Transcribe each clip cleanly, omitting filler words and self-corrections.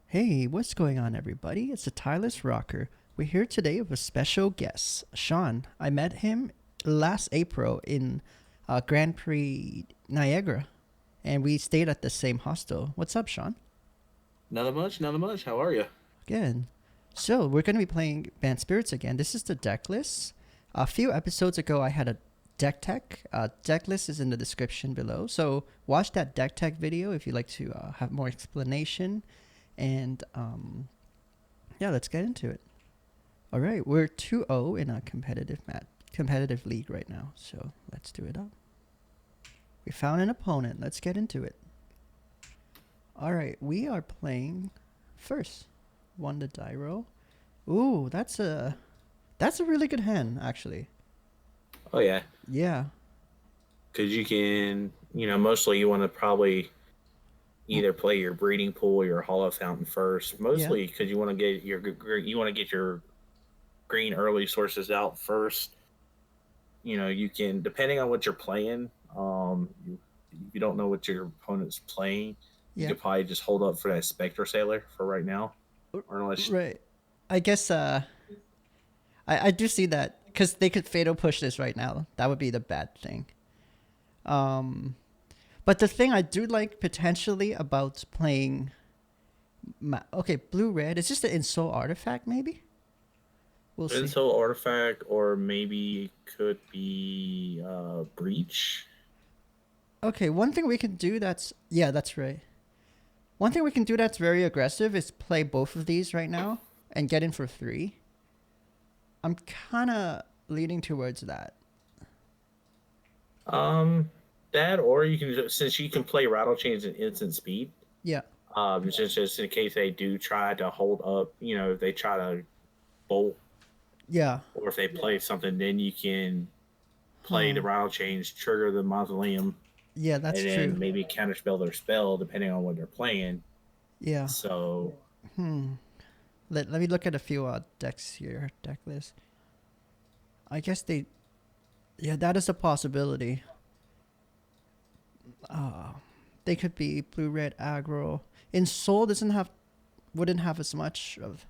Hey, what's going on, everybody? It's the Tireless Rocker. We're here today with a special guest, Shawn. I met him last April in Grand Prix Niagara, and we stayed at the same hostel. What's up, Shawn? Nothing much, nothing much. How are you? Good. So, we're going to be playing Bant Spirits again. This is the deck list. A few episodes ago, I had a deck tech. Deck list is in the description below. So, watch that deck tech video if you'd like to have more explanation. And yeah, let's get into it. All right, we're 2-0 in a competitive league right now. So let's do it up. We found an opponent. Let's get into it. All right, we are playing first. Won the die roll. Ooh, that's a really good hand, actually. Oh yeah, Yeah. because mostly you want to probably Mm, either play your breeding pool or your hollow fountain first. yeah. Mostly because you want to get your green early sources out first. You can, depending on what you're playing. If you don't know what your opponent's playing, you Yeah. could probably just hold up for that Spectre Sailor for right now, or unless. Right. I guess I do see that because they could fatal push this right now. That would be the bad thing. Um, but the thing I do like potentially about playing, okay, blue red. Is just an insult artifact maybe? We'll see. Intel artifact, or maybe could be breach. Okay, one thing we can do that's yeah, that's right. One thing we can do that's very aggressive is play both of these right now and get in for 3. I'm kind of leaning towards that. Um, that, or you can since you can play rattle chains at instant speed. Yeah. Just in case they do try to hold up, if they try to bolt, Yeah. or if they play something, then you can play the Huh. rattle chains, trigger the mausoleum, Yeah, that's and true. then maybe counterspell their spell depending on what they're playing. Yeah. So, Hmm. Let me look at a few decks here. Deck list. I guess they. Yeah, that is a possibility. Uh, they could be blue red aggro. In Soul doesn't have wouldn't have as much of.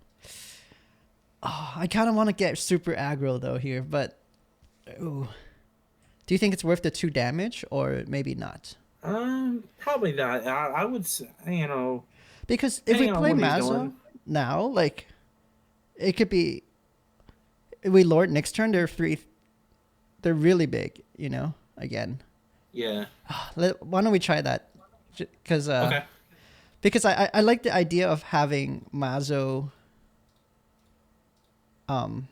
Oh, I kind of want to get super aggro though here, but ooh. Do you think it's worth the 2 damage or maybe not? probably not. I would say, Because if we depending on play what he's Mazo doing. now, like it could be if we Lord next turn. They're really big, Again, Yeah. why don't we try that? Because Okay. I like the idea of having Mazo. Um,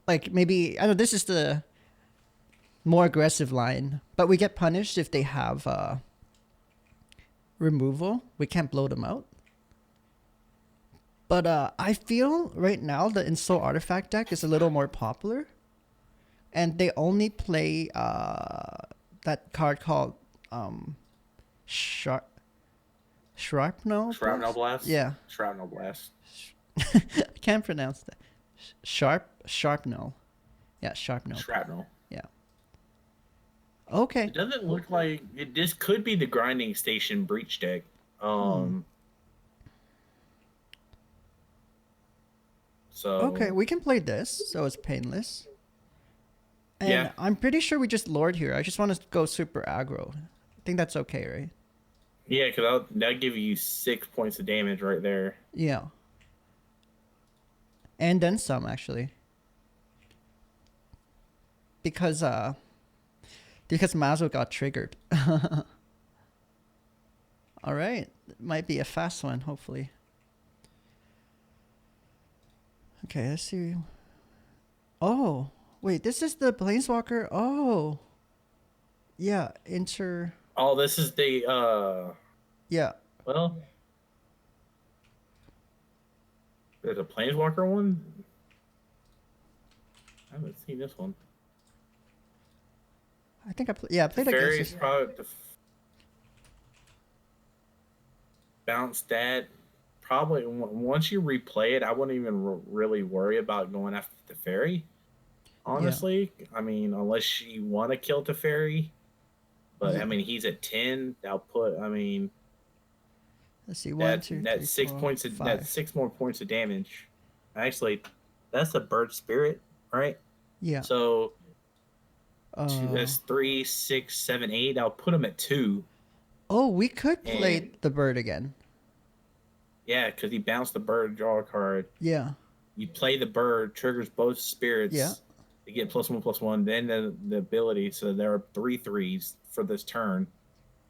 like maybe I don't know. This is the more aggressive line, but we get punished if they have removal. We can't blow them out. But I feel right now the Insult Artifact deck is a little more popular, and they only play that card called Sharp Shrapnel Shrapnel Blast. blast. Yeah, Shrapnel blast. I can't pronounce that. Sharpnel. Yeah, Sharpnel. Shrapnel. Yeah. Okay. It doesn't look like it. This could be the grinding station breach deck. Hmm. Um. Okay, So we can play this, so it's painless. yeah, And I'm pretty sure we just Lord here. I just want to go super aggro. I think that's okay, right? yeah, because that'll give you 6 points of damage right there. Yeah. And then some actually. Because Mazo got triggered. All right. Might be a fast one, hopefully. Okay, let's see. Oh, wait, this is the Planeswalker. Oh. Yeah, Oh, this is the yeah. well, there's a planeswalker one. I haven't seen this one. I think I The played against fairies this. probably the bounce that. Probably once you replay it, I wouldn't even really worry about going after the fairy. Yeah. Honestly, I mean, unless you want to kill the fairy. But Yeah. I mean, he's at 10. Output. I mean, Let's see. One, that two, three, that's six four, points. That's five. 6 more points of damage. Actually, that's a bird spirit, right? Yeah. So Uh. that's 3, 6, 7, 8. I'll put him at 2. Oh, we could play And the bird again. yeah, because he bounced the bird, draw a card. Yeah. You play the bird, triggers both Yeah. spirits. They get +1/+1. Then the ability. So there are 3 threes for this turn.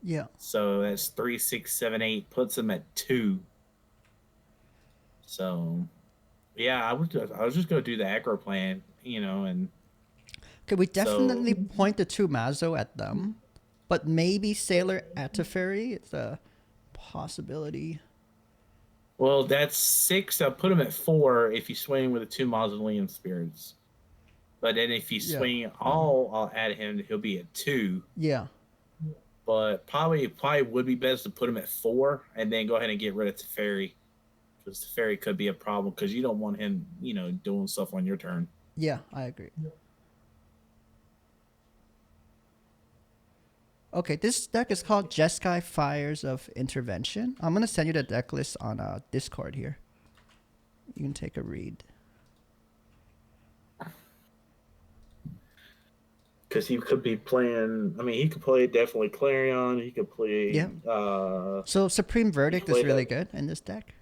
Yeah. So that's 3, 6, 7, 8. Puts him at 2. So yeah, I was just gonna do the aggro plan, and Okay, we so definitely point the 2 Mazo at them, but maybe Sailor Ataferi. It's a possibility. well that's 6. I'll put him at 4 if you swing with the 2 mausoleum spirits. But then if you Yeah. swing all, I'll add him. He'll be at 2. Yeah. But probably would be best to put him at 4 and then go ahead and get rid of Teferi, because Teferi could be a problem because you don't want him, doing stuff on your turn. Yeah, I agree. Okay, this deck is called Jeskai Fires of Intervention. I'm gonna send you the deck list on Discord here. You can take a read. Because he could be playing. I mean, he could play definitely Clarion. He could play. Yeah. So Supreme Verdict is really good in this deck.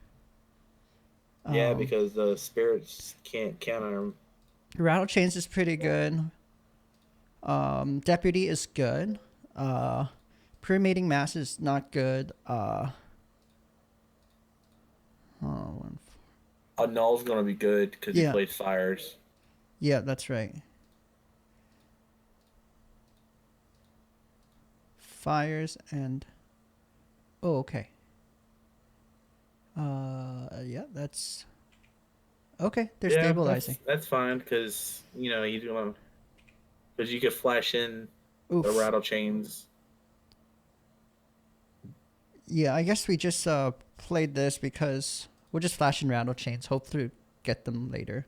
Yeah, because the spirits can't counter him. Rattle Chains is pretty good. Deputy is good. Pre-mating Mass is not good. Null's gonna be good because he Yeah. plays fires. Yeah, that's right. Fires and okay. Yeah, that's okay. They're stabilizing. That's fine because he's gonna, because you could flash in Oof. the rattle chains. Yeah, I guess we just played this because we're just flashing rattle chains. Hope to get them later.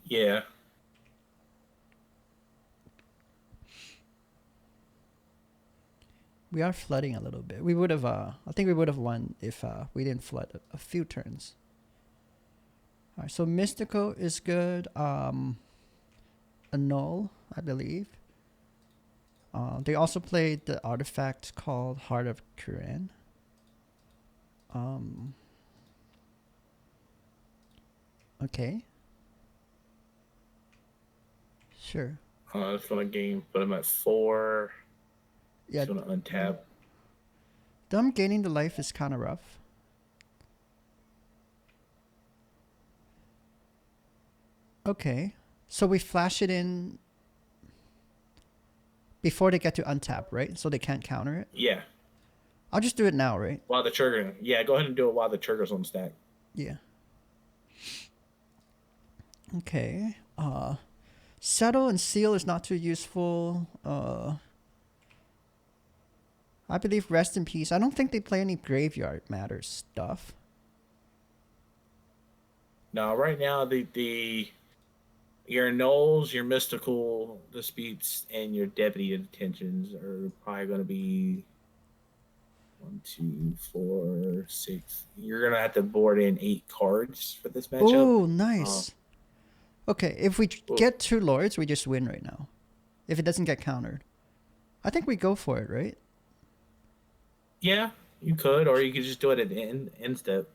Yeah. We are flooding a little bit. We would have, I think we would have won if we didn't flood a few turns. All right, so Mystico is good. Annul, I believe. They also played the artifact called Heart of Kuran. Okay. Sure. It's gonna game. Put him at 4. Yeah. It's gonna untap. Them gaining the life is kind of rough. Okay. So we flash it in before they get to untap, right? So they can't counter it? Yeah. I'll just do it now, right? While the trigger. Yeah, go ahead and do it while the trigger's on stack. Yeah. Okay. Settle and Seal is not too useful. I believe Rest in Peace. I don't think they play any Graveyard Matter stuff. No, right now your Knolls, your Mystical Disputes, and your Deputy Detentions are probably going to be 1, 2, 4, 6. You're going to have to board in 8 cards for this matchup. Oh, nice. Okay, if we get 2 Lords, we just win right now. If it doesn't get countered. I think we go for it, right? Yeah, you could, or you could just do it at the end step.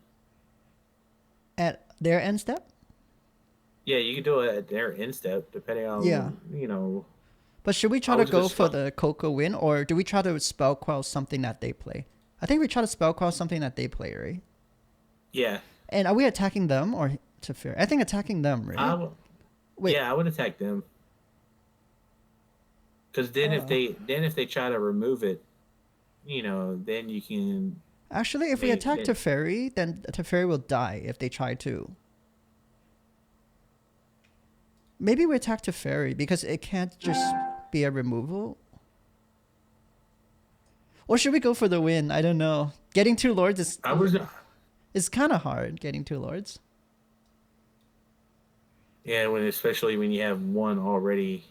At their end step? Yeah, you could do it at their end step, depending on, But should we try to go for the Coco win, or do we try to spell quell something that they play? I think we try to spell quell something that they play, right? Yeah. And are we attacking them or Teferi? I think attacking them, right? Wait. Yeah, I would attack them. Because then if they try to remove it, then you can. Actually, if we attack Teferi, then Teferi will die if they try to. Maybe we attack Teferi because it can't just be a removal. Or should we go for the win? I don't know. Getting 2 Lords is it's kind of hard getting 2 Lords. Yeah, especially when you have one already.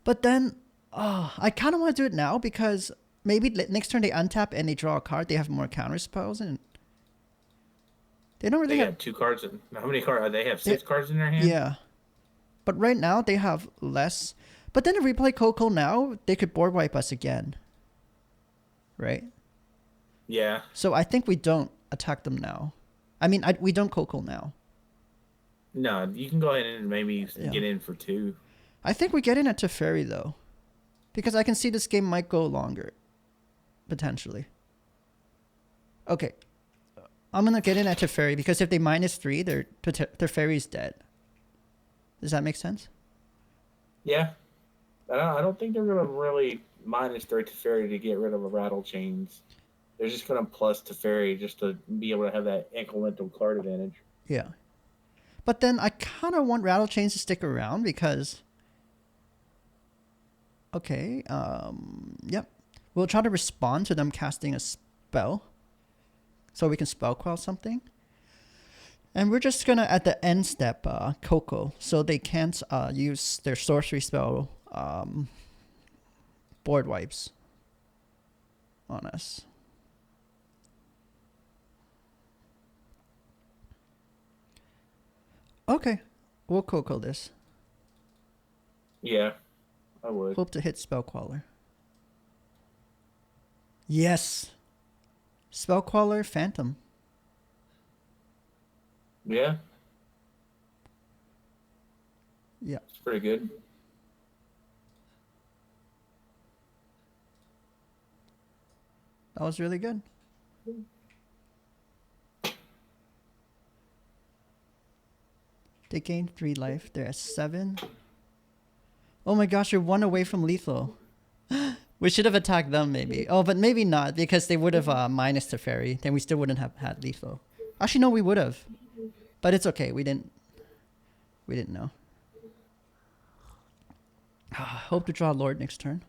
But then Oh, I kind of want to do it now because maybe next turn they untap and they draw a card. They have more counter spells and they don't really They have. got 2 cards. How many cards? They have 6 cards in their hand. Yeah, but right now they have less. But then if we play Coco now, they could board wipe us again. Right? Yeah. So I think we don't attack them now. I mean, we don't Coco now. No, you can go ahead and maybe get in for 2. I think we get in at Teferi though. Because I can see this game might go longer. Potentially. Okay. I'm going to get in at Teferi because if they -3, Teferi's dead. Does that make sense? Yeah. I don't think they're going to really -3 Teferi to get rid of a Rattle Chains. They're just going to plus Teferi just to be able to have that incremental card advantage. Yeah. But then I kind of want Rattle Chains to stick around because... Okay, yep. We'll try to respond to them casting a spell. So we can spell quell something. And we're just gonna, at the end step, Coco. So they can't use their sorcery spell board wipes on us. Okay, we'll Coco this. Yeah, I would. Hope to hit Spellqualler. Yes! Spellqualler Phantom. Yeah. Yeah. It's pretty good. That was really good. They gained 3 life. They're at 7. Oh my gosh, you're 1 away from lethal. We should have attacked them maybe. Oh, but maybe not because they would have minus Teferi. Then we still wouldn't have had lethal. Actually, no, we would have. But it's okay. We didn't know. Hope to draw Lord next turn.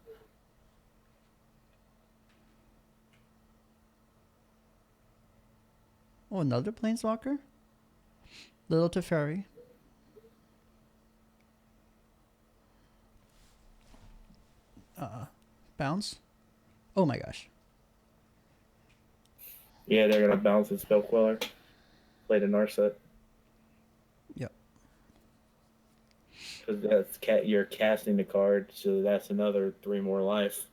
Oh, another Planeswalker? Little Teferi. Bounce? Oh my gosh. Yeah, they're gonna bounce the Spell Queller. Play the Narset. Yep. Because you're casting the card, so that's another 3 more life.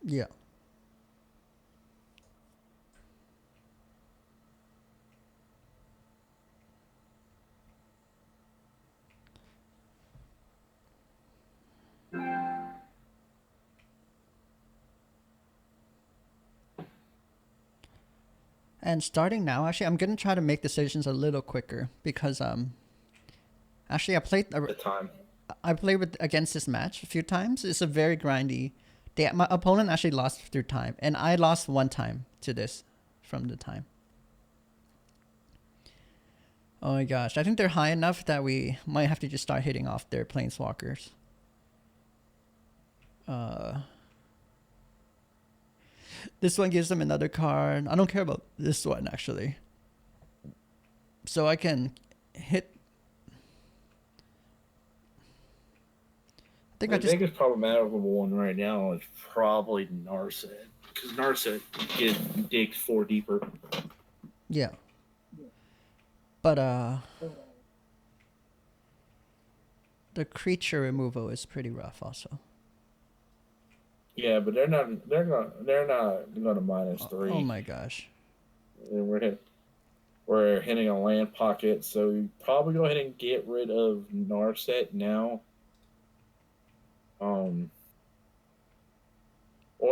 Yeah. And starting now, actually, I'm gonna try to make decisions a little quicker because actually I played against this match a few times. It's a very grindy. My opponent actually lost through time, and I lost 1 time to this from the time. Oh my gosh, I think they're high enough that we might have to just start hitting off their planeswalkers. This one gives them another card. I don't care about this one, actually. So I can hit... The biggest problematical one right now is probably Narset. Because Narset digs 4 deeper. Yeah. But, the creature removal is pretty rough also. Yeah, but they're not gonna -3. Oh my gosh. And we're hitting a land pocket, so you probably go ahead and get rid of Narset now. Or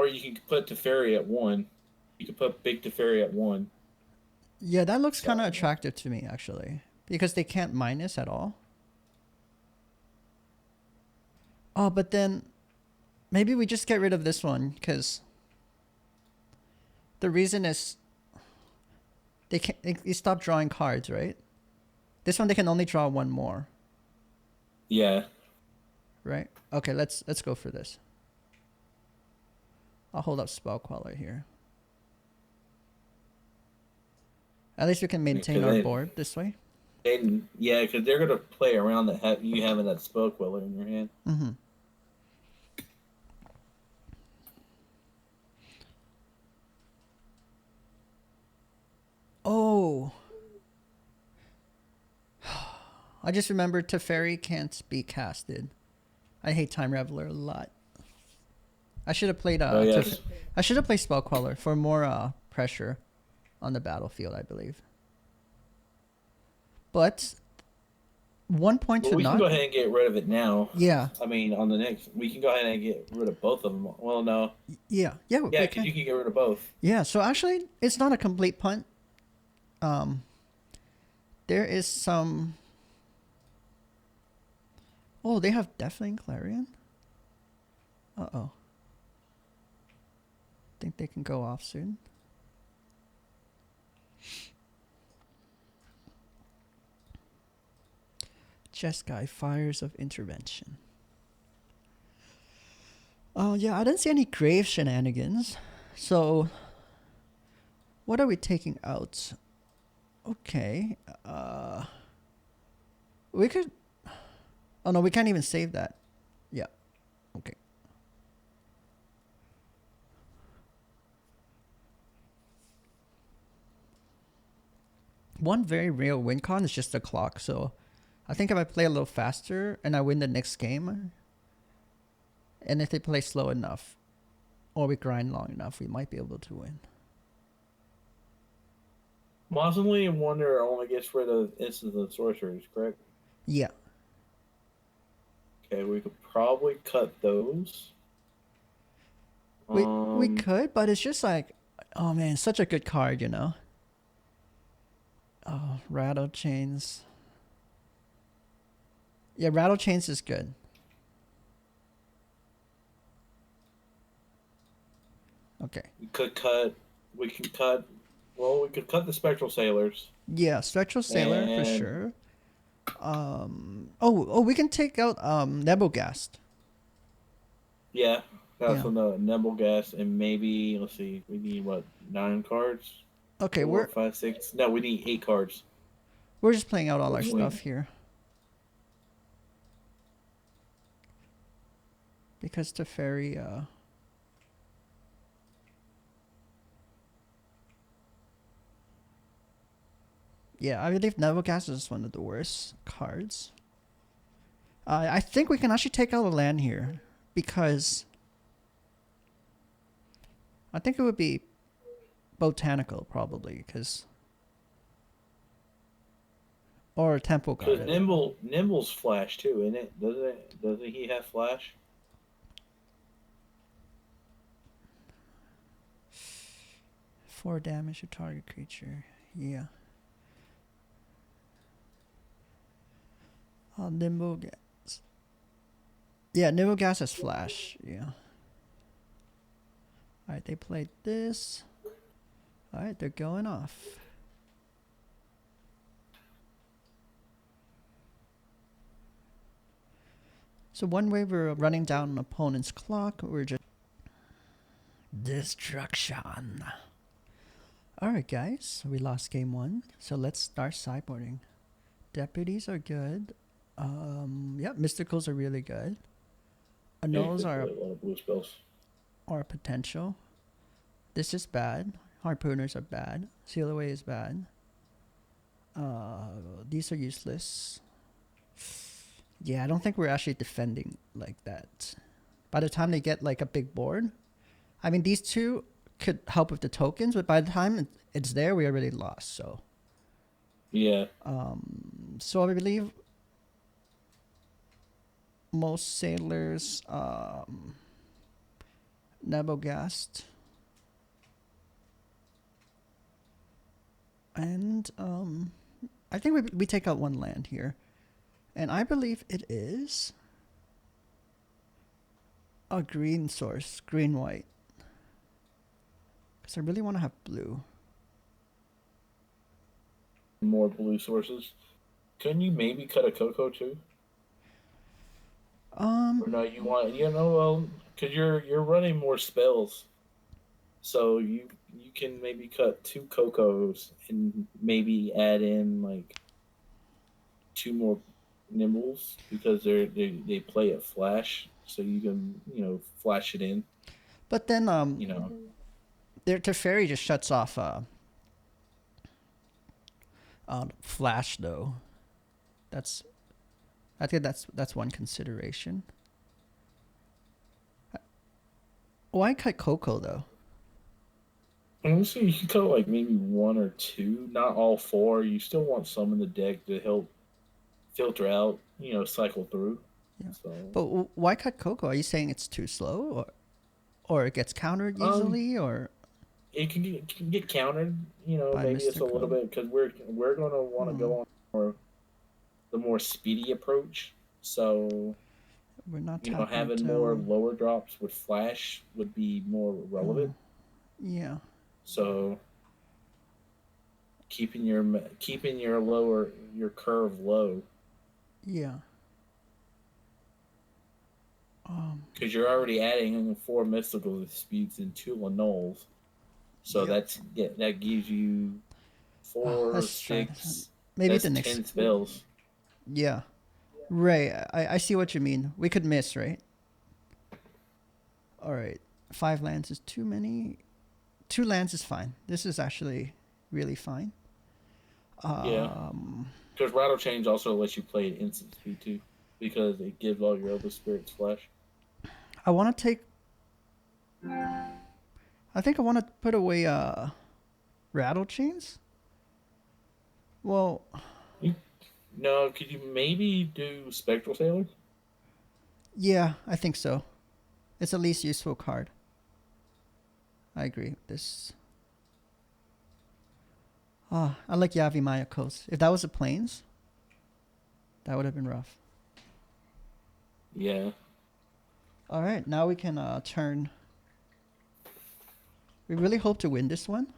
you can put Teferi at 1. You can put Big Teferi at 1. Yeah, that looks kind of attractive to me, actually. Because they can't minus at all. Oh, but then... Maybe we just get rid of this one, because... The reason is... They stop drawing cards, right? This one they can only draw 1 more. Yeah. Right? Okay, let's go for this. I'll hold up Spell Queller here. At least we can maintain our board this way. And yeah, because they're gonna play around you having that Spell Queller in your hand. Mm-hmm. I just remembered Teferi can't be casted. I hate Time Reveler a lot. I should have played Oh, yes. I should have played Spellcaller for more pressure on the battlefield, I believe. But 1 point Well, to we not. can go ahead and get rid of it now. Yeah. I mean, on the next, we can go ahead and get rid of both of them. Well, no. Yeah, Yeah, because you can get rid of both. Yeah, so actually, it's not a complete punt. There is some. Oh, they have Deafening Clarion? Uh-oh. Think they can go off soon. Jeskai, Fires of Intervention. Oh, yeah, I didn't see any grave shenanigans. So, what are we taking out? Okay. We could... Oh, no, we can't even save that. Yeah. Okay. One very real win con is just the clock, so I think if I play a little faster and I win the next game, and if they play slow enough, or we grind long enough, we might be able to win. Mausoleum and Wonder only gets rid of instants and sorceries, correct? Yeah. Okay, we could probably cut those. We could, but it's just like, oh man, such a good card, you know? Oh, Rattle Chains. Yeah, Rattle Chains is good. Okay. We could cut the Spectral Sailors. Yeah, Spectral Sailor for sure. We can take out Nebogast. Yeah, that's on the Nebelgast, and maybe let's see, we need what, 9 cards? Okay, 4, 5, 6. No, we need 8 cards. We're just playing out all our stuff here. Because Teferi, yeah, I believe Nebogast is one of the worst cards. I think we can actually take out a land here, because I think it would be Botanical, probably, because... Or Temple Guard. Because Nimble's Flash, too, isn't it? Doesn't he have Flash? Four damage to target creature. Yeah. Oh, Nimble-Gas. Yeah, Nimble-Gas has Flash. Yeah. Alright, they played this. Alright, they're going off. So one way we're running down an opponent's clock, we're just... Destruction. Alright guys, we lost game 1. So let's start sideboarding. Deputies are good. Yeah, Mysticals are really good. Annuls are a lot of blue spells. Are potential. This is bad. Harpooners are bad. Seal Away is bad. These are useless. Yeah, I don't think we're actually defending like that. By the time they get like a big board, I mean, these two could help with the tokens, but by the time it's there, we already lost. So yeah. So I believe most sailors, Nebogast, and I think we take out one land here, and I believe it is a green source, green white, because I really want to have blue. More blue sources. Couldn't you maybe cut a Coco too? Or no, you want, because you're running more spells, so you can maybe cut 2 Cocos and maybe add in like 2 more Nimbles, because they play at flash, so you can flash it in. But then their Teferi just shuts off flash though. That's I think that's one consideration. Why cut Coco though? Honestly, you can cut like maybe 1 or 2, not all 4. You still want some in the deck to help filter out, cycle through. Yeah. So, But why cut Coco? Are you saying it's too slow, or it gets countered easily, or it can get countered. by Maybe it's a Mystical? little bit because we're going to want to go on the more speedy approach. So, We're not tapping having more lower drops with flash would be more relevant. Yeah. So, keeping your curve low. Yeah. Because you're already adding 4 mystical disputes and 2 annuls, so that gives you 4, 6, maybe that's the next 10 spells. Yeah, right. I see what you mean. We could miss, right? All right, 5 lands is too many. 2 lands is fine. This is actually really fine. Yeah, because Rattle Change also lets you play at instant speed too, because it gives all your other spirits flash. I want to take. I think I want to put away Rattle Chains. Well, no, could you maybe do Spectral Sailor? Yeah, I think so. It's the least useful card. I agree with this. I like Yavi Mayakos. If that was a Plains, that would have been rough. Yeah. All right, now we can turn. We really hope to win this one.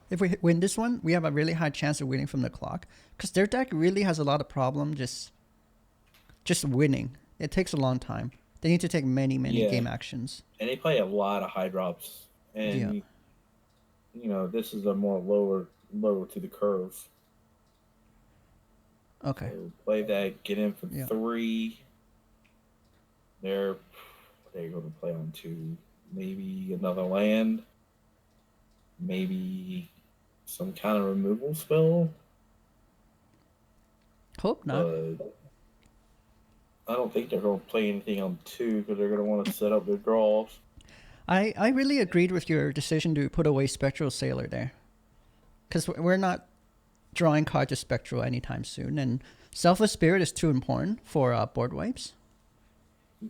If we win this one, we have a really high chance of winning from the clock. Because their deck really has a lot of problem just winning. It takes a long time. They need to take many game actions. And they play a lot of high drops. And, this is a more lower to the curve. Okay. So play that, get in for 3. They're going to play on 2. Maybe another land. Maybe some kind of removal spell. Hope not. But I don't think they're going to play anything on 2 because they're going to want to set up their draws. I really agreed with your decision to put away Spectral Sailor there. Because we're not drawing cards to Spectral anytime soon. And Selfless Spirit is too important for board wipes.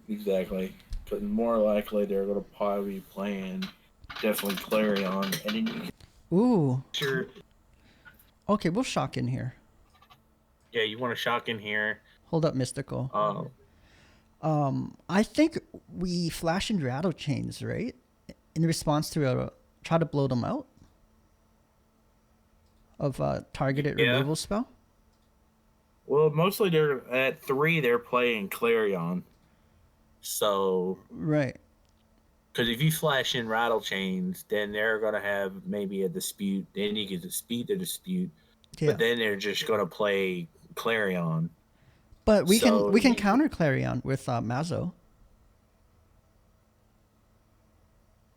Exactly. But more likely they're going to probably be playing definitely Clarion. And then you can... Ooh. Sure. Okay, we'll shock in here. Yeah, you want to shock in here. Hold up, Mystical. I think we flash in Rattle Chains, right? In response to try to blow them out of a targeted removal spell. Well, mostly they're at 3. They're playing Clarion, so right. Because if you flash in Rattle Chains, then they're gonna have maybe a dispute. Then you can dispute the dispute, but then they're just gonna play Clarion. But we can counter Clarion with Mazo.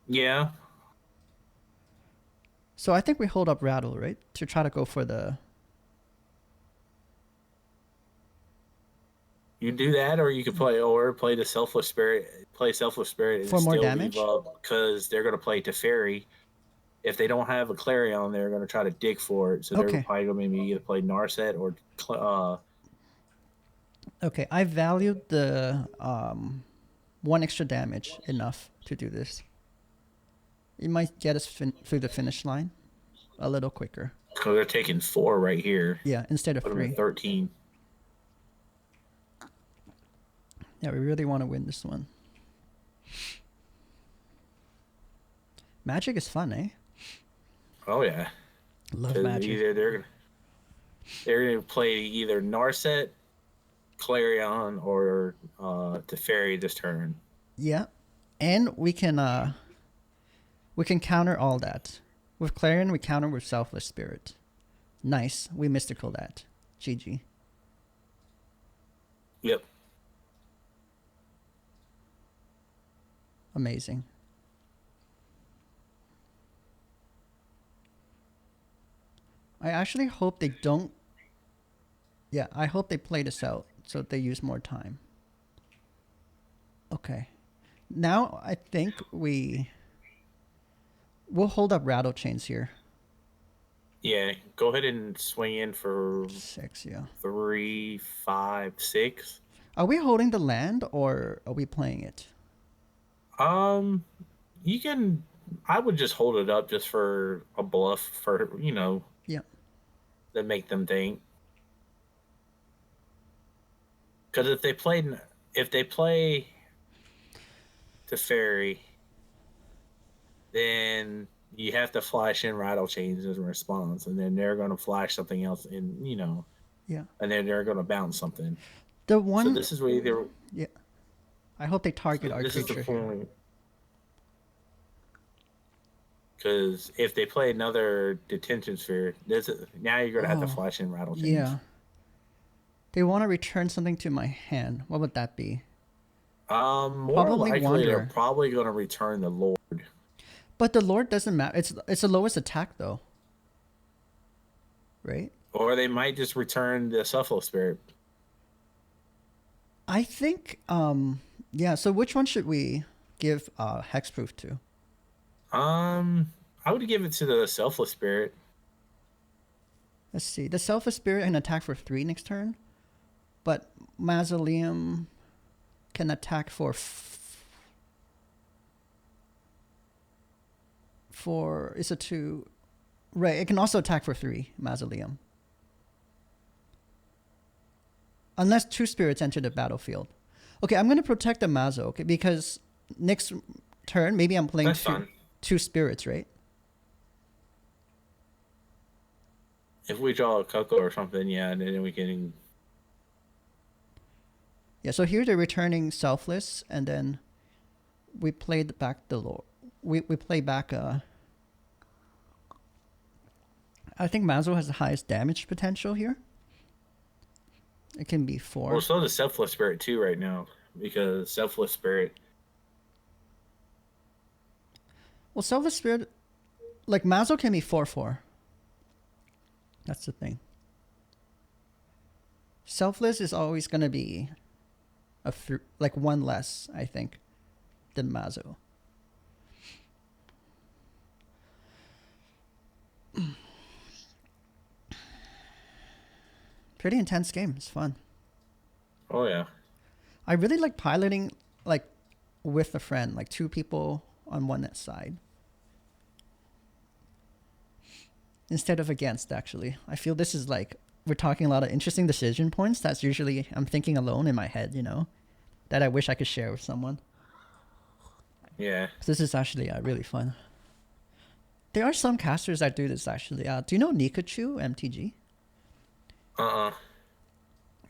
Yeah. So I think we hold up Rattle, right? To try to go for the... You do that, or you could play the Selfless Spirit. Play Selfless Spirit and for more still damage? leave up because they're going to play Teferi. If they don't have a Clarion, they're going to try to dig for it. So they're probably going to maybe either play Narset or... Okay, I valued the 1 extra damage enough to do this. It might get us through the finish line a little quicker. So they're taking 4 right here. Yeah, instead of 3. 13. Yeah, we really want to win this one. Magic is fun, eh? Oh yeah, love Magic. Either they're gonna play either Narset, Clarion, or Teferi this turn. Yeah, and we can counter all that. With Clarion, we counter with Selfless Spirit. Nice, we mystical that. GG. Yep. Amazing. I actually hope they don't Yeah, I hope they play this out so they use more time. Okay. Now I think we'll hold up rattle chains here. Yeah, go ahead and swing in for 6, yeah. 3, 5, 6. Are we holding the land or are we playing it? You can. I would just hold it up just for a bluff for Yeah. to make them think. Because if they play the fairy, then you have to flash in rattle chains as a response, and then they're going to flash something else in, Yeah. and then they're going to bounce something. The one. So this is where either. Yeah. I hope they target our This is the creature here. point. Because if they play another detention sphere, now you're going to have to flash in rattle chains. Yeah. They want to return something to my hand. What would that be? More Probably likely Wander. they're probably going to return the Lord. But the Lord doesn't matter. It's the lowest attack though. Right? Or they might just return the Suffalo Spirit. I think yeah, so which one should we give hexproof to? I would give it to the Selfless Spirit. Let's see. The Selfless Spirit can attack for 3 next turn, but Mausoleum can attack for is it 2? Right, it can also attack for 3, Mausoleum. Unless 2 spirits enter the battlefield. Okay, I'm going to protect the Mazo, okay, because next turn maybe I'm playing two spirits, right? If we draw a Coco or something, yeah, then we can. Yeah, so here they're returning Selfless, and then we played back the Lord. We play back. I think Mazo has the highest damage potential here. It can be 4. Well, so does Selfless Spirit too right now, because Selfless Spirit. Well, Selfless Spirit, like Mazo can be 4/4. That's the thing. Selfless is always gonna be like 1 less, I think, than Mazo. Pretty intense game. It's fun. Oh yeah. I really like piloting like with a friend, like 2 people on one side. Instead of against, actually. I feel this is like we're talking a lot of interesting decision points that's usually I'm thinking alone in my head, that I wish I could share with someone. Yeah. So this is actually really fun. There are some casters that do this actually. Do you know Nikachu MTG?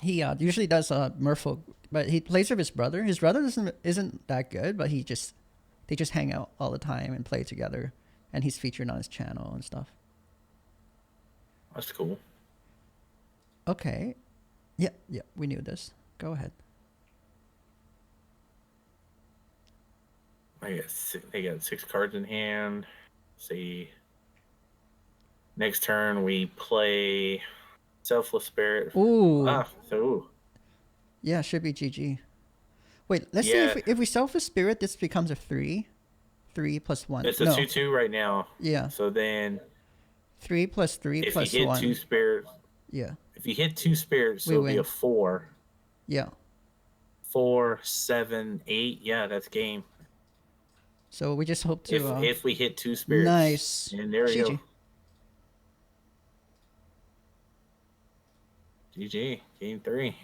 He usually does Merfolk, but he plays with his brother. His brother isn't that good, but they just hang out all the time and play together, and he's featured on his channel and stuff. That's cool. Okay. Yeah, we knew this. Go ahead. They got 6 cards in hand. See. Next turn we play Selfless Spirit. Ooh. Ooh. Yeah, should be GG. Wait, let's see if we Selfless Spirit, this becomes a 3. 3 plus 1. It's a 2/2 right now. Yeah. So then 3 plus 3 plus 1. If you hit 2 spirits. Yeah. If you hit 2 spirits, it'll be a 4. Yeah. 4, 7, 8. Yeah, that's game. So we just hope to. If we hit 2 spirits. Nice. And there you go. GG. Game 3.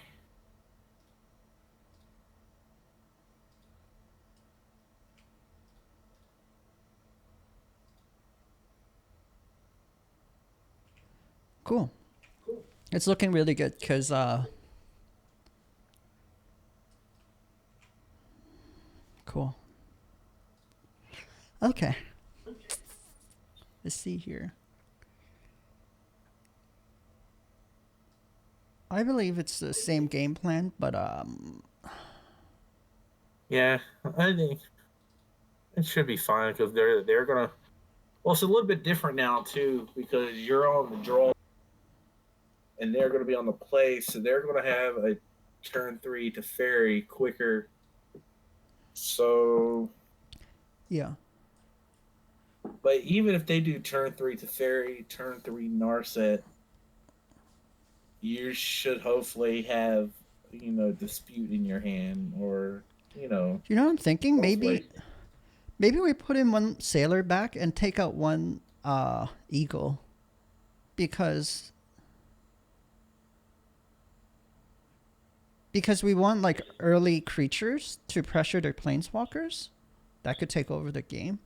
Cool. It's looking really good because cool. Okay. Let's see here. I believe it's the same game plan, but yeah, I think it should be fine because they're gonna. Well, it's a little bit different now too because you're on the draw. and they're going to be on the play, so they're going to have a turn 3 Teferi quicker. So, Yeah. but even if they do turn 3 Teferi, turn 3 Narset, you should hopefully have, Dispute in your hand, or, You know what I'm thinking? hopefully. Maybe we put in one Sailor back and take out one Eagle. Because we want like early creatures to pressure their planeswalkers. That could take over the game.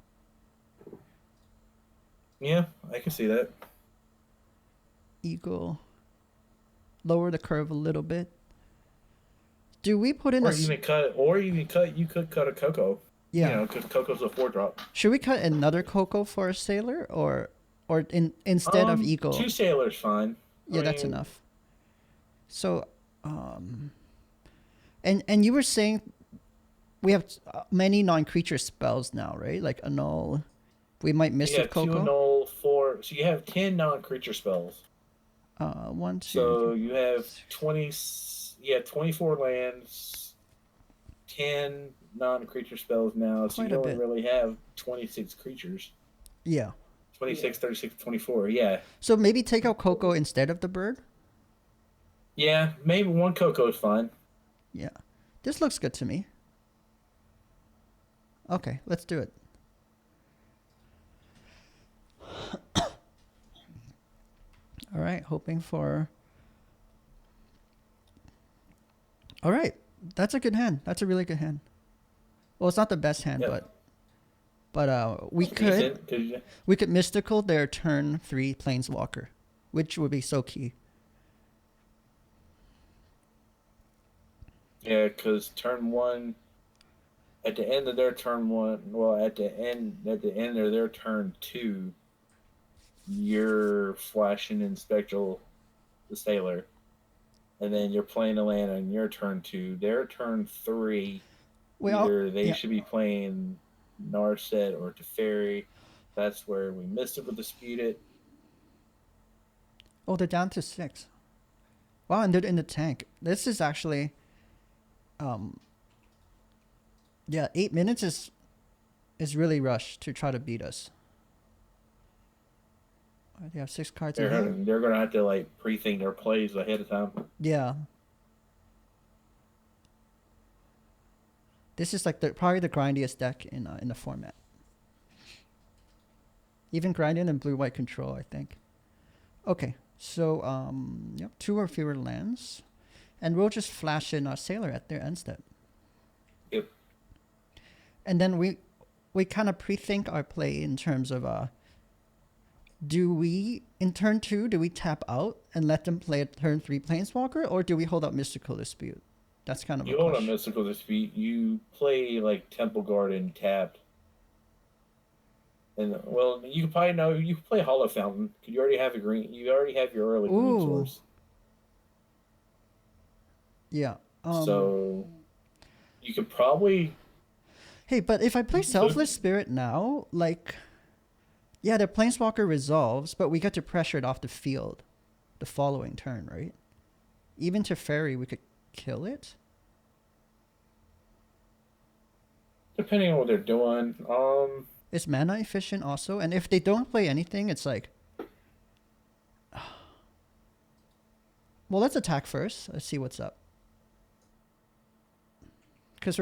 Yeah, I can see that. Eagle. Lower the curve a little bit. Do we put in You could cut a Coco. Yeah. Because Coco's a 4-drop. Should we cut another Coco for a Sailor, or instead of Eagle? 2 Sailors fine. Yeah, that's enough. So, and you were saying we have many non-creature spells now, right? Like Annul. We might miss it, Coco. 2 Annul, 4. So you have 10 non-creature spells. 1, 2. So you have 24 lands, 10 non-creature spells now. So you only really have 26 creatures. Yeah. 26, 36, 24, yeah. So maybe take out Coco instead of the bird? Yeah, maybe 1 Coco is fine. Yeah. This looks good to me. Okay, let's do it. All right, hoping for... All right, that's a good hand. That's a really good hand. Well, it's not the best hand, but we could mystical their turn 3 planeswalker, which would be so key. Yeah, because turn 1, at the end of their turn 1, well, at the end of their turn 2, you're flashing in Spectral the Sailor, and then you're playing a land on your turn 2. Their turn 3, they should be playing Narset or Teferi. That's where we Mystical Dispute it. Oh, they're down to 6. Wow, and they're in the tank. This is actually... 8 minutes is really rushed to try to beat us. They have 6 cards in hand. They're going to have to pre-think their plays ahead of time. Yeah. This is probably the grindiest deck in the format. Even grinding in blue-white control, I think. Okay, so 2 or fewer lands. And we'll just flash in our Sailor at their end step. Yep. And then we kind of pre-think our play in terms of do we, in turn 2, do we tap out and let them play a turn 3 Planeswalker, or do we hold up Mystical Dispute? That's kind of you hold up Mystical Dispute. You play Temple Garden tapped. And you probably know you can play Hollow Fountain because you already have you already have your early green source. Yeah. So you could probably... Hey, but if I play Selfless Spirit now, their Planeswalker resolves, but we get to pressure it off the field the following turn, right? Even Teferi, we could kill it? Depending on what they're doing. It's mana efficient also, and if they don't play anything, it's well, let's attack first. Let's see what's up. Because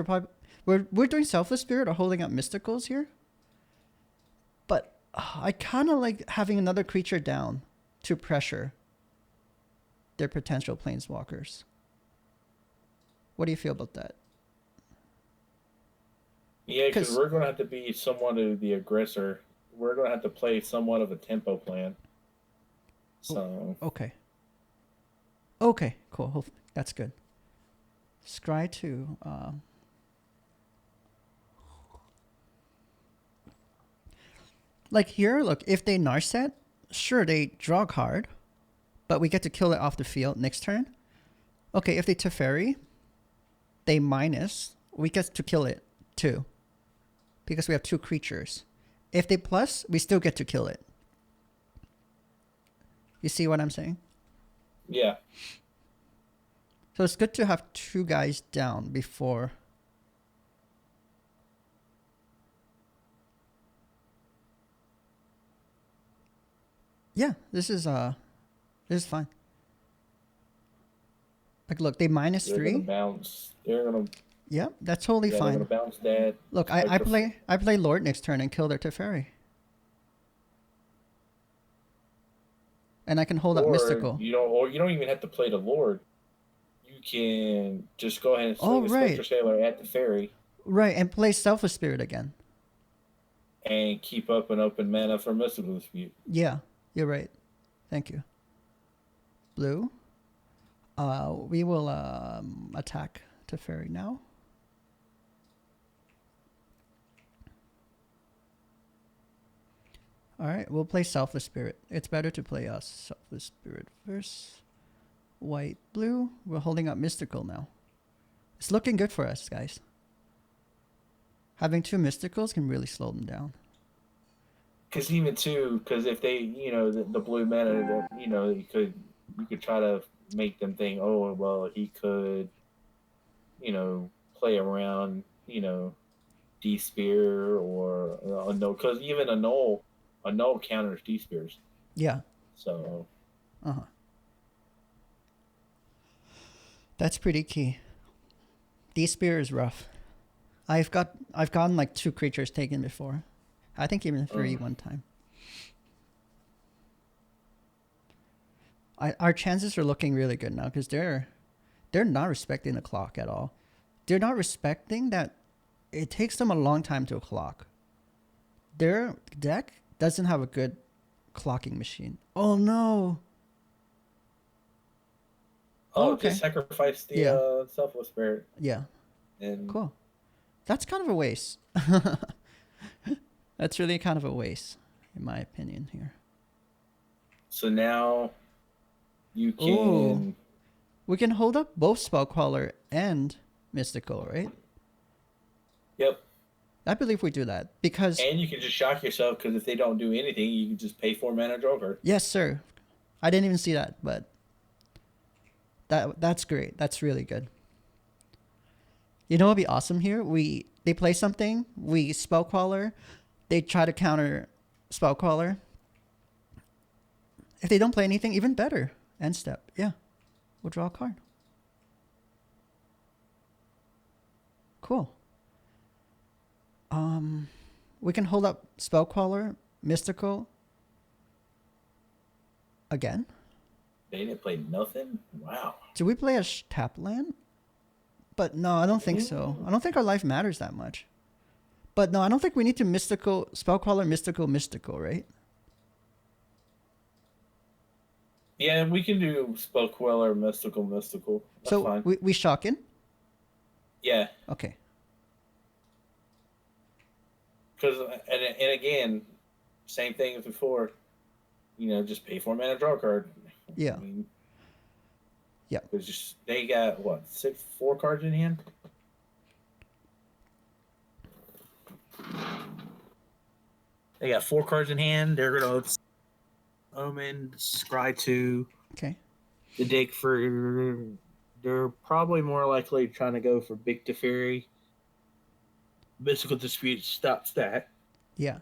we're doing Selfless Spirit or holding up Mysticals here. But I kind of like having another creature down to pressure their potential Planeswalkers. What do you feel about that? Yeah, because we're going to have to be somewhat of the aggressor. We're going to have to play somewhat of a tempo plan. So... Okay. Okay, cool. That's good. Scry 2. Here, look, if they Narset, sure, they draw a card, but we get to kill it off the field next turn. Okay, if they Teferi, they minus, we get to kill it too, because we have 2 creatures. If they plus, we still get to kill it. You see what I'm saying? Yeah. So it's good to have 2 guys down before. Yeah, this is fine. Like, look, they minus They're gonna 3. bounce. They're gonna. Yeah, that's totally Yeah, they're fine. gonna bounce that. Look, I play Lord next turn and kill their Teferi. And I can hold up Mystical. Or you don't even have to play the Lord. You can just go ahead and Oh, swing the right. Spectre Sailor at the Fairy. Right, and play Selfless Spirit again. And keep up an open mana for Mystical Dispute. Yeah, you're right. Thank you. Blue. We will attack Teferi now. Alright, we'll play Selfless Spirit. It's better to play us. Selfless Spirit first. White, blue. We're holding up Mystical now. It's looking good for us, guys. Having 2 Mysticals can really slow them down. Because if they, the blue mana, you could try to make them think, oh, well, he could, play around, D-Spear or a null. Because even a null counters D-Spears. Yeah. So. That's pretty key. D-Spear is rough. I've gotten like 2 creatures taken before. I think even 3 one time. Our chances are looking really good now because they're not respecting the clock at all. They're not respecting that it takes them a long time to clock. Their deck doesn't have a good clocking machine. Oh no. Oh, okay. Just sacrifice the Selfless Spirit. Yeah. And cool. That's kind of a waste. That's really kind of a waste, in my opinion here. So now you can... Ooh. We can hold up both Spellcaller and Mystical, right? Yep. I believe we do that because... And you can just shock yourself because if they don't do anything, you can just pay 4 mana draw card. Yes, sir. I didn't even see that, but that's great. That's really good. You know what would be awesome here? They play something, we Spellcaller, they try to counter Spellcaller. If they don't play anything, even better. End step. Yeah. We'll draw a card. Cool. We can hold up Spellcaller, Mystical. Again? They didn't play nothing? Wow. Do we play a tap land? But no, I don't think so. I don't think our life matters that much. But no, I don't think we need to Mystical, Spellcaller, Mystical, right? Yeah, we can do Spellqueller, Mystical. That's so fine. We shock in? Yeah. Okay. Because, and again, same thing as before. Just pay 4 mana, draw a card. Yeah. Yeah. They got, 4 cards in hand? They got 4 cards in hand. They're going to Omen, Scry 2. Okay. The deck for... They're probably more likely trying to go for Big Teferi. Mystical Dispute stops that. Yeah.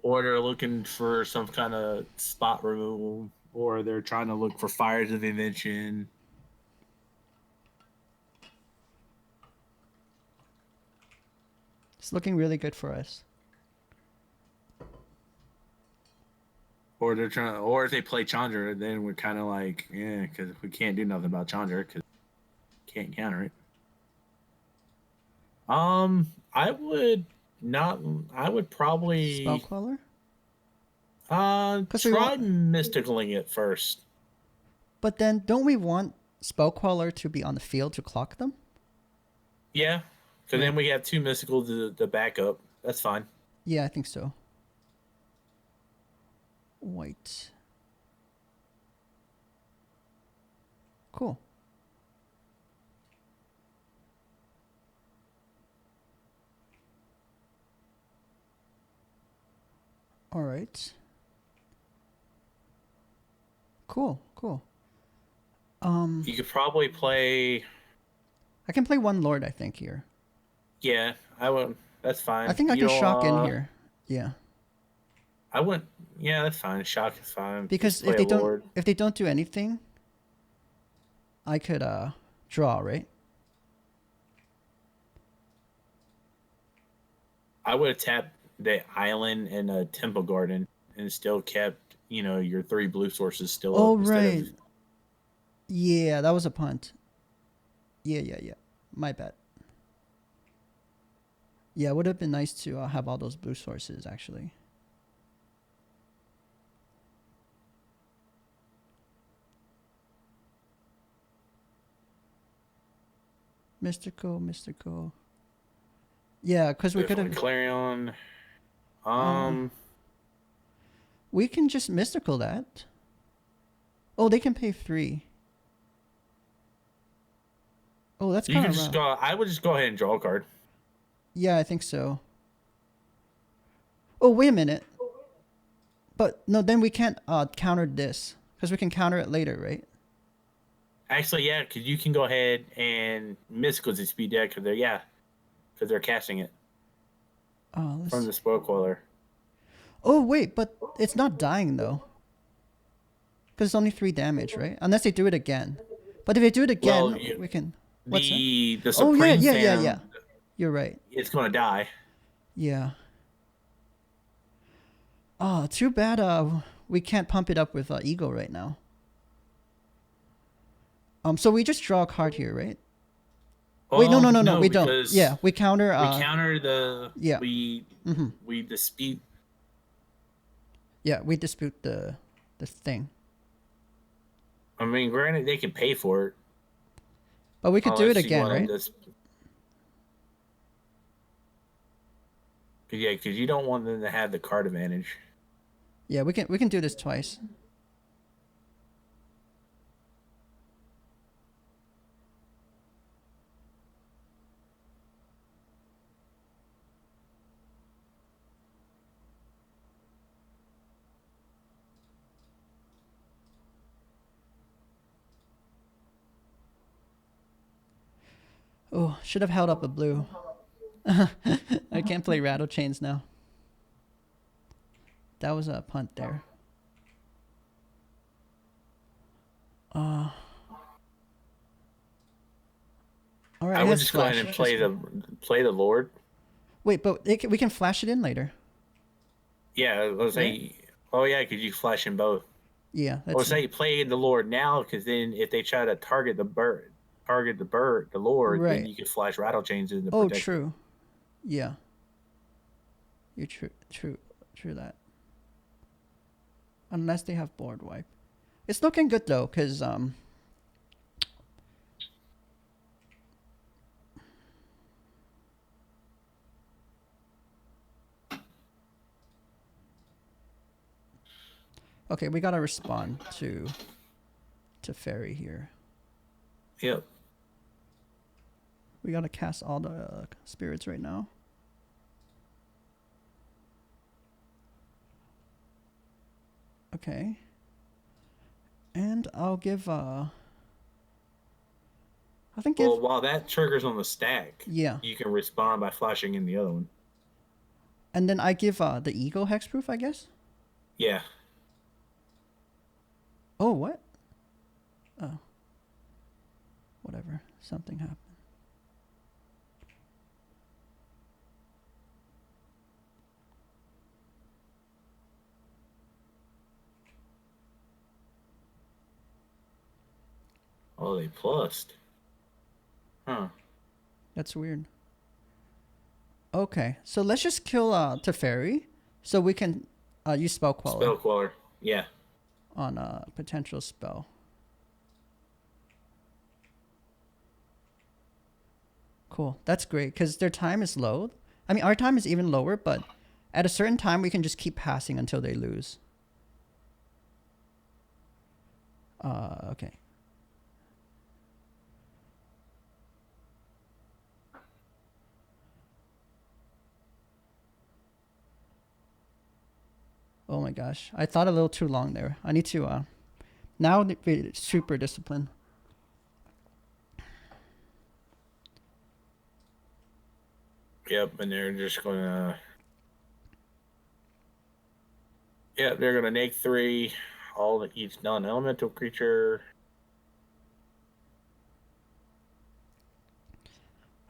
Or they're looking for some kind of spot removal. Or they're trying to look for Fires of Invention. It's looking really good for us. Or they're trying, or if they play Chandra, then we're kind of like, yeah, because we can't do nothing about Chandra because can't counter it. I would probably Spellcaller? try Mysticaling it first. But then, don't we want Spellcaller to be on the field to clock them? Yeah, because then we have 2 Mystical to back up. That's fine. Yeah, I think so. White. Cool. All right. Cool, cool. You could probably play. I can play one Lord, I think, here. Yeah, I would. That's I fine. think I You can don't. shock in here. Yeah. I wouldn't. Yeah, that's fine. Shock is fine. Because Just play a Lord. if they don't do anything, I could draw, right? I would have tapped the island and a temple garden and still kept, your 3 blue sources still Oh up instead right. of. Yeah, that was a punt. Yeah. My bad. Yeah, it would have been nice to have all those blue sources actually. Mystical. Yeah, because we could have. Clarion. We can just mystical that. Oh, they can pay 3. Oh, that's You kind can of just rough. go. I would just go ahead and draw a card. Yeah, I think so. Oh, wait a minute. But no, then we can't counter this because we can counter it later, right? Actually, yeah, because you can go ahead and mystical to speed deck because they're casting it from the spoil coiler. Oh wait, but it's not dying though. Because it's only 3 damage, right? Unless they do it again. But if they do it again, we can. What's the that? Supreme Yeah. You're right. It's gonna die. Yeah. Oh, too bad. We can't pump it up with Eagle right now. So we just draw a card here, right? Wait, no, we don't. Yeah, we counter. We counter the. Yeah. We dispute. Yeah, we dispute the thing. I mean, granted, they can pay for it. But we could do it again, right? Yeah, because you don't want them to have the card advantage. Yeah, we can do this twice. Oh, should have held up a blue. I can't play Rattle Chains now. That was a punt there. All right. I would just go ahead and play the Lord. Wait, but we can flash it in later. Yeah, let's say. Oh yeah, because you flash in both. Yeah. Let's say play the Lord now, because then if they try to target the Lord, then you can flash Rattle Chains in the protection. Oh, true. Yeah. You're true that. Unless they have board wipe. It's looking good though, because okay, we gotta respond to Fairy here. Yep. We gotta cast all the spirits right now. Okay. And I'll give I think while that triggers on the stack, yeah, you can respond by flashing in the other one. And then I give the Eagle hexproof, I guess? Yeah. Oh, what? Oh. Whatever. Something happened. Oh, they plussed. Huh. That's weird. Okay, so let's just kill Teferi so we can use Spell Queller. Spell Queller, yeah. On a potential spell. Cool, that's great, because their time is low. I mean, our time is even lower, but at a certain time, we can just keep passing until they lose. Okay. Oh my gosh, I thought a little too long there. I need to Now they're super disciplined. Yep, and they're just gonna. Yeah, they're gonna neg 3 all each non-elemental creature.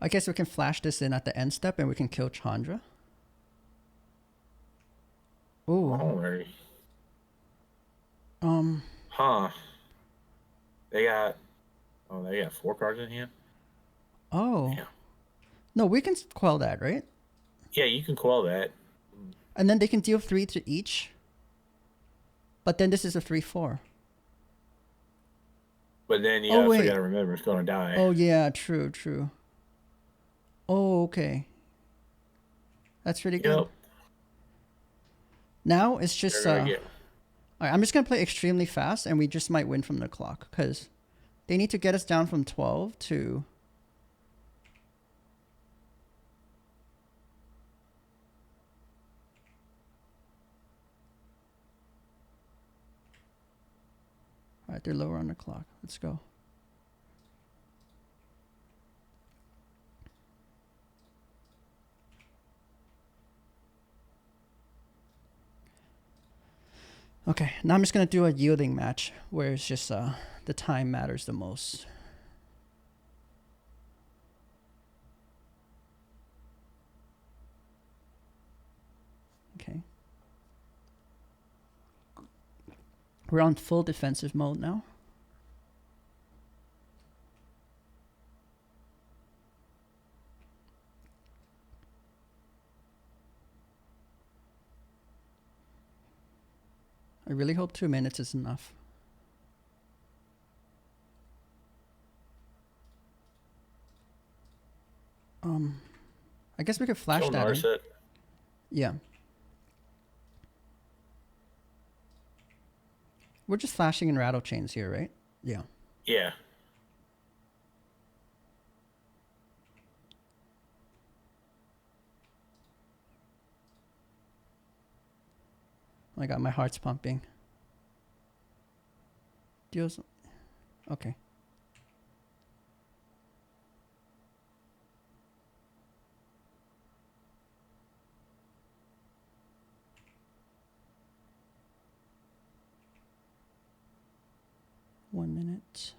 I guess we can flash this in at the end step and we can kill Chandra. Ooh. Alright. Um. Huh. They got 4 cards in hand. Oh. Yeah. No, we can quell that, right? Yeah, you can quell that. And then they can deal 3 to each. But then this is a 3/4. But then you also got to remember it's going to die. Oh yeah, true. Oh, okay. That's really good. Yep. Now it's just All right, I'm just gonna play extremely fast, and we just might win from the clock because they need to get us down from 12 to. All right, they're lower on the clock. Let's go. Okay, now I'm just gonna do a yielding match where it's just the time matters the most. Okay. We're on full defensive mode now. I really hope 2 minutes is enough. I guess we could flash Kill that. Narset. Yeah. We're just flashing in rattle chains here, right? Yeah. Yeah. Oh my god, my heart's pumping. Deals. Okay. One minute.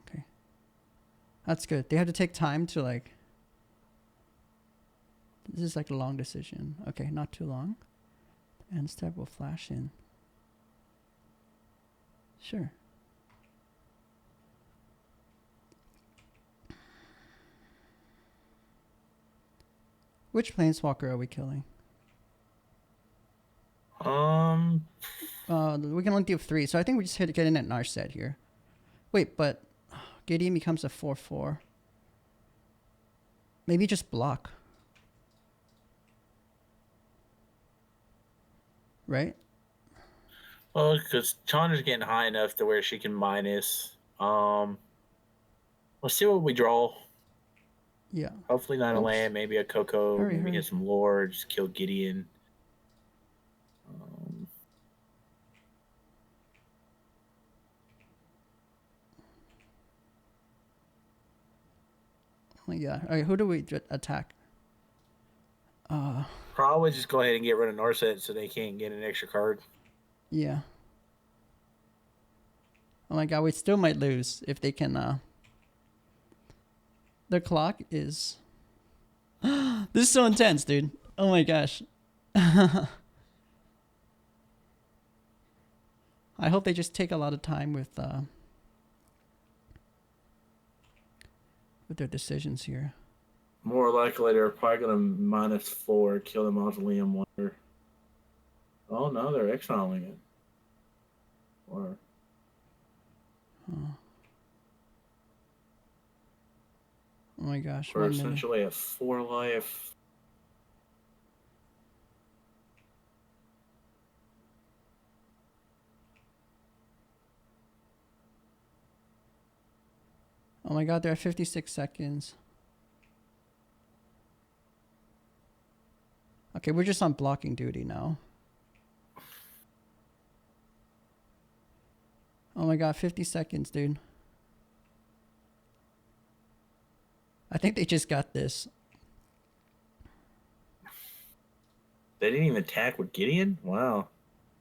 Okay. That's good. They had to take time to like. This is like a long decision. Okay, not too long. End step will flash in. Sure. Which planeswalker are we killing? We can only do 3, so I think we just get in at Narset here. Wait, but Gideon becomes a 4/4. Maybe just block. Right? Well, because Chandra's getting high enough to where she can minus. Let's see what we draw. Yeah. Hopefully not a land, maybe a Coco, maybe get some lore, just kill Gideon. Yeah. All right, who do we attack? Probably just go ahead and get rid of Narset so they can't get an extra card. Yeah. Oh my god, we still might lose if they can. The clock is. This is so intense, dude. Oh my gosh. I hope they just take a lot of time with their decisions here. More likely, they're probably going to -4, kill the Mausoleum Wonder. Oh no, they're exiling it. Or. Oh my gosh. We're essentially at 4 life. Oh my god, there are 56 seconds. Okay, we're just on blocking duty now. Oh my god, 50 seconds, dude. I think they just got this. They didn't even attack with Gideon? Wow.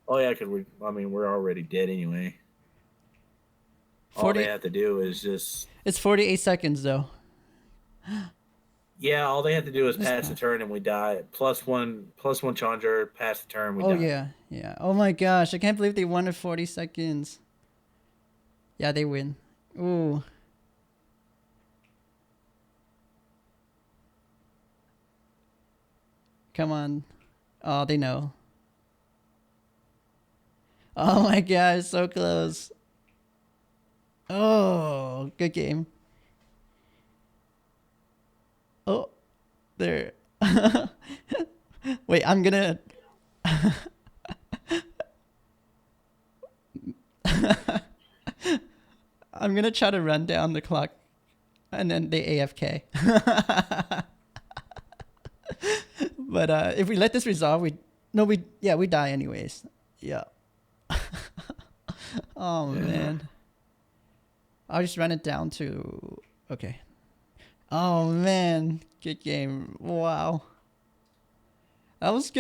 Oh yeah, because we're already dead anyway. 40, all they have to do is just... It's 48 seconds, though. Yeah, all they have to do is pass the turn and we die. +1 challenger, pass the turn, we die. Oh, yeah. Oh my gosh, I can't believe they won in 40 seconds. Yeah, they win. Ooh. Come on. Oh, they know. Oh my gosh, so close. Oh, good game. Oh, there. Wait, I'm gonna... I'm gonna try to run down the clock and then they AFK. But if we let this resolve, we die anyways. Yeah. Oh yeah. Man. I'll just run it down to... Okay. Oh man, good game. Wow. That was good.